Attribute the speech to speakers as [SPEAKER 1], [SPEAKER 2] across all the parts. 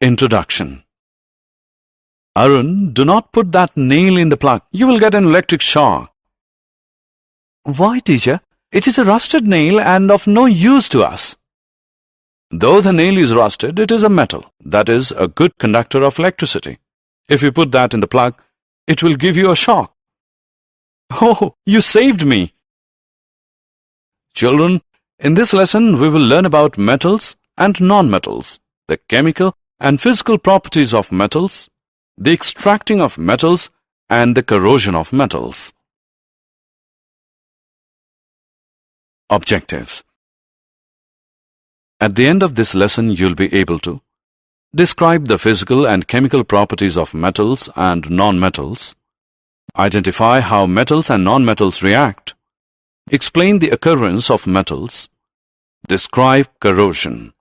[SPEAKER 1] Introduction. Arun, do not put that nail in the plug. You will get an electric shock. Why, teacher? It is a rusted nail and of no use to us. Though the nail is rusted, it is a metal, that is, a good conductor of electricity. If you put that in the plug, it will give you a shock. Oh, you saved me! Children, in this lesson we will learn about metals and non-metals, the chemical and physical properties of metals, the extracting of metals, and the corrosion of metals. Objectives. At the end of this lesson, you'll be able to describe the physical and chemical properties of metals and non-metals, identify how metals and non-metals react, explain the occurrence of metals, describe corrosion.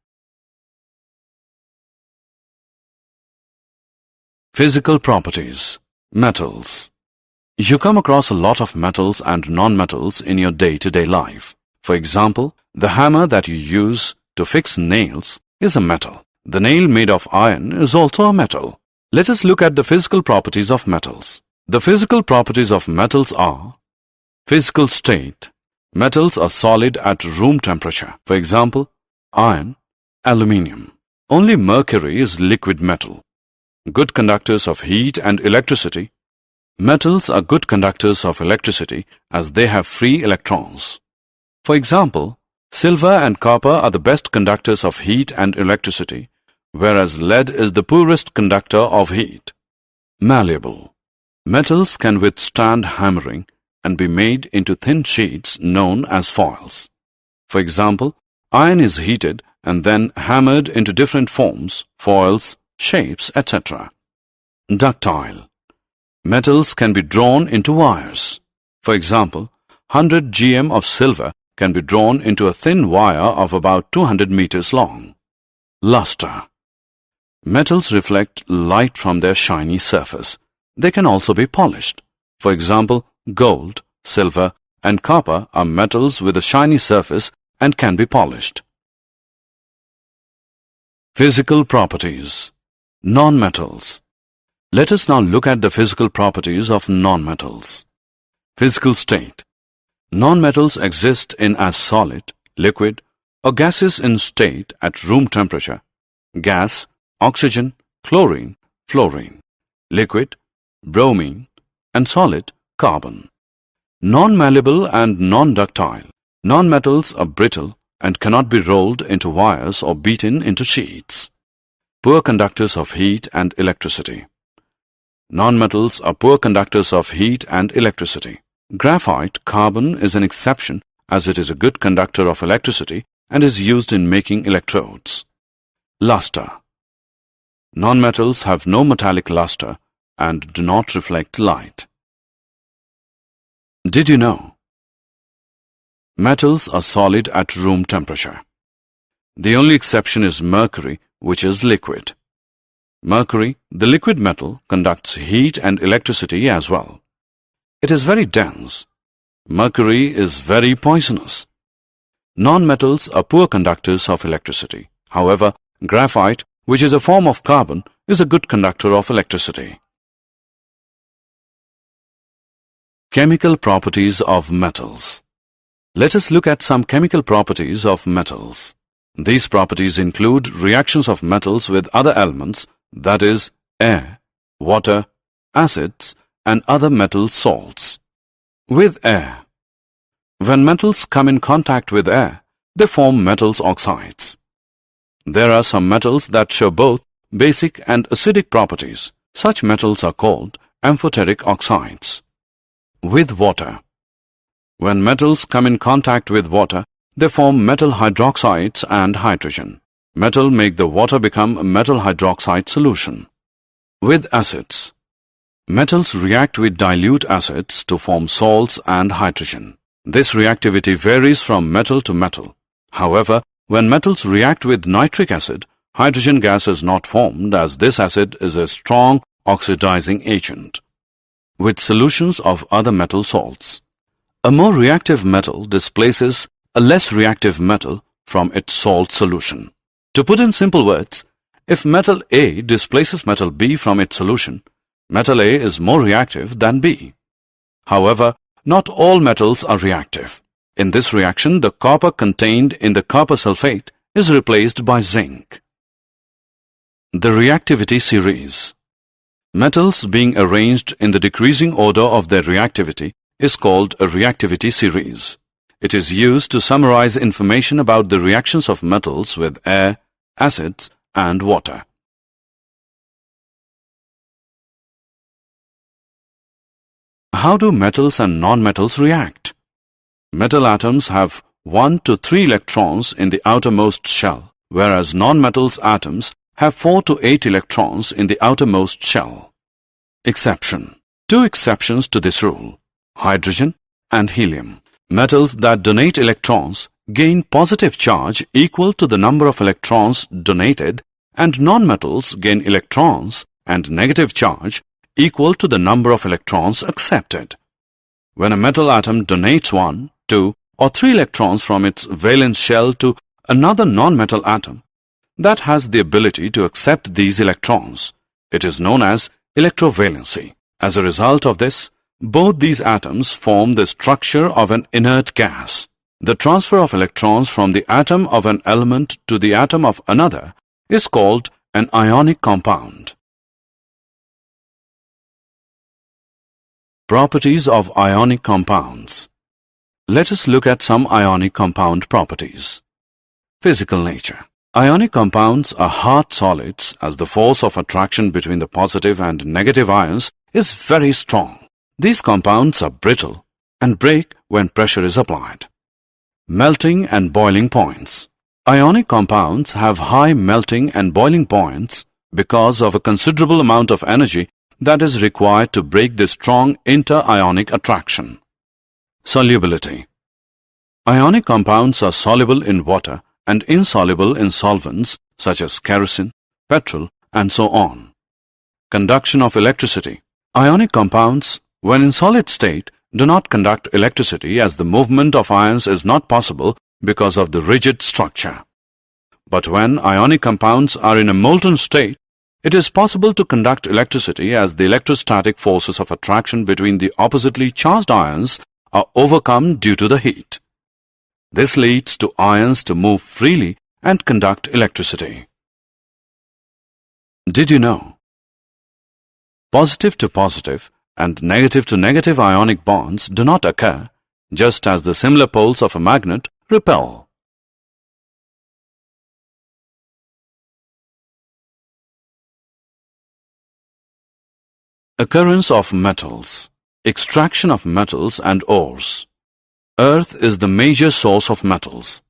[SPEAKER 1] Physical properties. Metals. You come across a lot of metals and non-metals in your day-to-day life. For example, the hammer that you use to fix nails is a metal. The nail made of iron is also a metal. Let us look at the physical properties of metals. The physical properties of metals are: physical state. Metals are solid at room temperature. For example, iron, aluminium. Only mercury is liquid metal. Good conductors of heat and electricity. Metals are good conductors of electricity as they have free electrons. For example, silver and copper are the best conductors of heat and electricity, whereas lead is the poorest conductor of heat. Malleable. Metals can withstand hammering and be made into thin sheets known as foils. For example, iron is heated and then hammered into different forms, foils, shapes, etc. Ductile. Metals can be drawn into wires. For example, 100 gm of silver can be drawn into a thin wire of about 200 meters long. Luster. Metals reflect light from their shiny surface. They can also be polished. For example, gold, silver, and copper are metals with a shiny surface and can be polished. Physical properties. Non-metals. Let us now look at the physical properties of non-metals. Physical state. Non-metals exist in as solid, liquid, or gaseous in state at room temperature. Gas, oxygen, chlorine, fluorine. Liquid, bromine, and solid, carbon. Non-malleable and non-ductile. Non-metals are brittle and cannot be rolled into wires or beaten into sheets. Poor conductors of heat and electricity. Non-metals are poor conductors of heat and electricity. Graphite, carbon, is an exception as it is a good conductor of electricity and is used in making electrodes. Luster. Non-metals have no metallic luster and do not reflect light. Did you know? Metals are solid at room temperature. The only exception is mercury, which is liquid. Mercury, the liquid metal, conducts heat and electricity as well. It is very dense. Mercury is very poisonous. Non-metals are poor conductors of electricity. However, graphite, which is a form of carbon, is a good conductor of electricity. Chemical properties of metals. Let us look at some chemical properties of metals. These properties include reactions of metals with other elements, that is, air, water, acids, and other metal salts. With air. When metals come in contact with air, they form metals oxides. There are some metals that show both basic and acidic properties. Such metals are called amphoteric oxides. With water. When metals come in contact with water, they form metal hydroxides and hydrogen. Metal make the water become a metal hydroxide solution. With acids. Metals react with dilute acids to form salts and hydrogen. This reactivity varies from metal to metal. However, when metals react with nitric acid, hydrogen gas is not formed as this acid is a strong oxidizing agent. With solutions of other metal salts. A more reactive metal displaces a less reactive metal from its salt solution. To put in simple words, If metal A displaces metal B from its solution, metal A is more reactive than B. However, not all metals are reactive. In this reaction, the copper contained in the copper sulfate is replaced by zinc. The reactivity series. Metals being arranged in the decreasing order of their reactivity is called a reactivity series. It is used to summarize information about the reactions of metals with air, acids, and water. How do metals and nonmetals react? Metal atoms have 1 to 3 electrons in the outermost shell, whereas nonmetals atoms have 4 to 8 electrons in the outermost shell. Exception. 2 exceptions to this rule: hydrogen and helium. Metals that donate electrons gain positive charge equal to the number of electrons donated, and nonmetals gain electrons and negative charge equal to the number of electrons accepted. When a metal atom donates 1, 2, or 3 electrons from its valence shell to another nonmetal atom that has the ability to accept these electrons, it is known as electrovalency. As a result of this, both these atoms form the structure of an inert gas. The transfer of electrons from the atom of an element to the atom of another is called an ionic compound. Properties of ionic compounds. Let us look at some ionic compound properties. Physical nature. Ionic compounds are hard solids as the force of attraction between the positive and negative ions is very strong. These compounds are brittle and break when pressure is applied. Melting and boiling points. Ionic compounds have high melting and boiling points because of a considerable amount of energy that is required to break the strong inter-ionic attraction. Solubility. Ionic compounds are soluble in water and insoluble in solvents such as kerosene, petrol, and so on. Conduction of electricity. Ionic compounds, when in solid state, do not conduct electricity as the movement of ions is not possible because of the rigid structure. But when ionic compounds are in a molten state, it is possible to conduct electricity as the electrostatic forces of attraction between the oppositely charged ions are overcome due to the heat. This leads to ions to move freely and conduct electricity. Did you know? Positive to positive and negative to negative ionic bonds do not occur, just as the similar poles of a magnet repel. Occurrence of metals. Extraction of metals and ores. Earth is the major source of metals.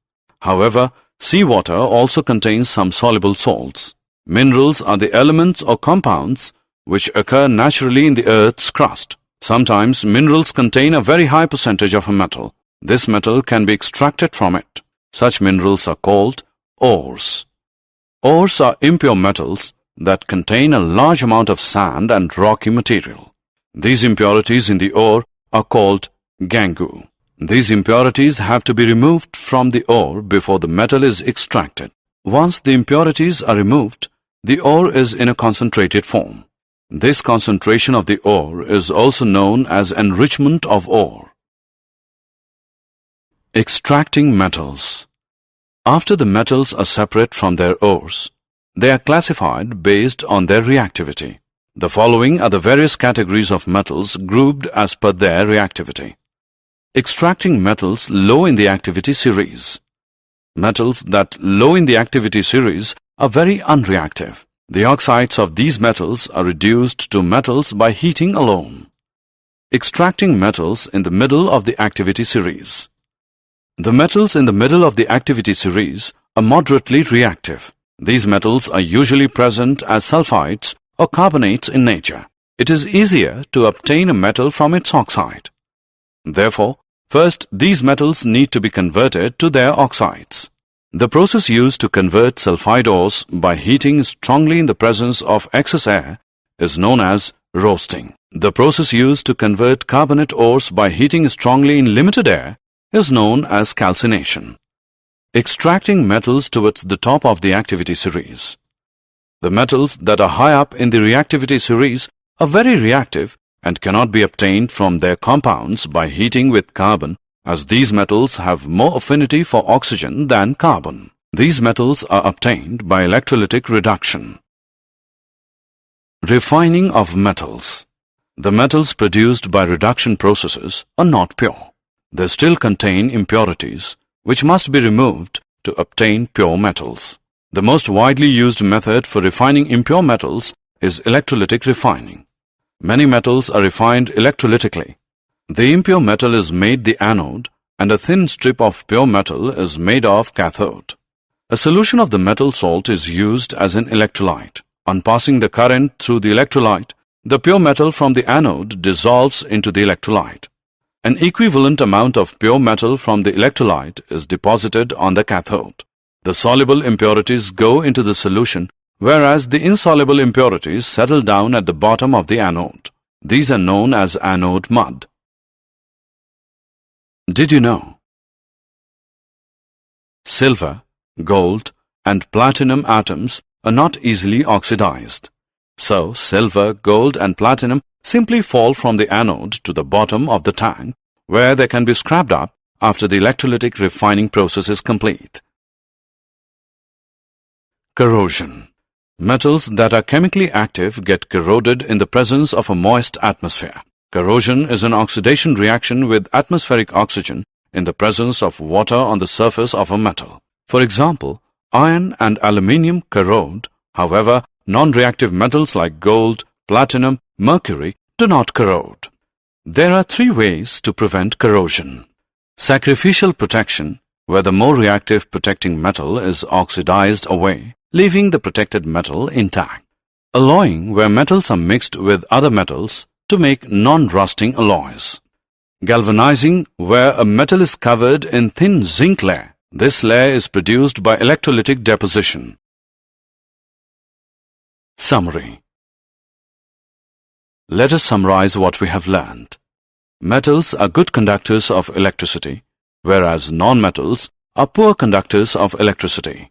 [SPEAKER 1] However, seawater also contains some soluble salts. Minerals are the elements or compounds which occur naturally in the Earth's crust. Sometimes minerals contain a very high percentage of a metal. This metal can be extracted from it. Such minerals are called ores. Ores are impure metals that contain a large amount of sand and rocky material. These impurities in the ore are called gangue. These impurities have to be removed from the ore before the metal is extracted. Once the impurities are removed, the ore is in a concentrated form. This concentration of the ore is also known as enrichment of ore. Extracting metals. After the metals are separate from their ores, they are classified based on their reactivity. The following are the various categories of metals grouped as per their reactivity. Extracting metals low in the activity series. Metals that low in the activity series are very unreactive. The oxides of these metals are reduced to metals by heating alone. Extracting metals in the middle of the activity series. The metals in the middle of the activity series are moderately reactive. These metals are usually present as sulfides or carbonates in nature. It is easier to obtain a metal from its oxide. Therefore, first these metals need to be converted to their oxides. The process used to convert sulfide ores by heating strongly in the presence of excess air is known as roasting. The process used to convert carbonate ores by heating strongly in limited air is known as calcination. Extracting metals towards the top of the activity series. The metals that are high up in the reactivity series are very reactive and cannot be obtained from their compounds by heating with carbon, as these metals have more affinity for oxygen than carbon. These metals are obtained by electrolytic reduction. Refining of metals. The metals produced by reduction processes are not pure. They still contain impurities, which must be removed to obtain pure metals. The most widely used method for refining impure metals is electrolytic refining. Many metals are refined electrolytically. The impure metal is made the anode, and a thin strip of pure metal is made of cathode. A solution of the metal salt is used as an electrolyte. On passing the current through the electrolyte, the pure metal from the anode dissolves into the electrolyte. An equivalent amount of pure metal from the electrolyte is deposited on the cathode. The soluble impurities go into the solution, whereas the insoluble impurities settle down at the bottom of the anode. These are known as anode mud. Did you know? Silver, gold, and platinum atoms are not easily oxidized. So, silver, gold, and platinum simply fall from the anode to the bottom of the tank, where they can be scrapped up after the electrolytic refining process is complete. Corrosion. Metals that are chemically active get corroded in the presence of a moist atmosphere. Corrosion is an oxidation reaction with atmospheric oxygen in the presence of water on the surface of a metal. For example, iron and aluminium corrode. However, non-reactive metals like gold, platinum, mercury do not corrode. There are 3 ways to prevent corrosion. Sacrificial protection, where the more reactive protecting metal is oxidized away, leaving the protected metal intact. Alloying, where metals are mixed with other metals to make non-rusting alloys. Galvanizing, where a metal is covered in thin zinc layer. This layer is produced by electrolytic deposition. Summary. Let us summarize what we have learned. Metals are good conductors of electricity, whereas non-metals are poor conductors of electricity.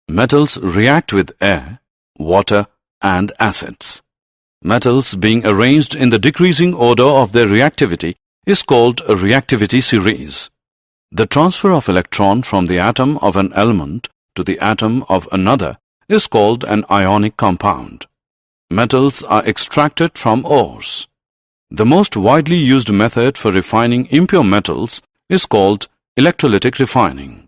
[SPEAKER 1] Metals react with air, water, and acids. Metals being arranged in the decreasing order of their reactivity is called a reactivity series. The transfer of electron from the atom of an element to the atom of another is called an ionic compound. Metals are extracted from ores. The most widely used method for refining impure metals is called electrolytic refining.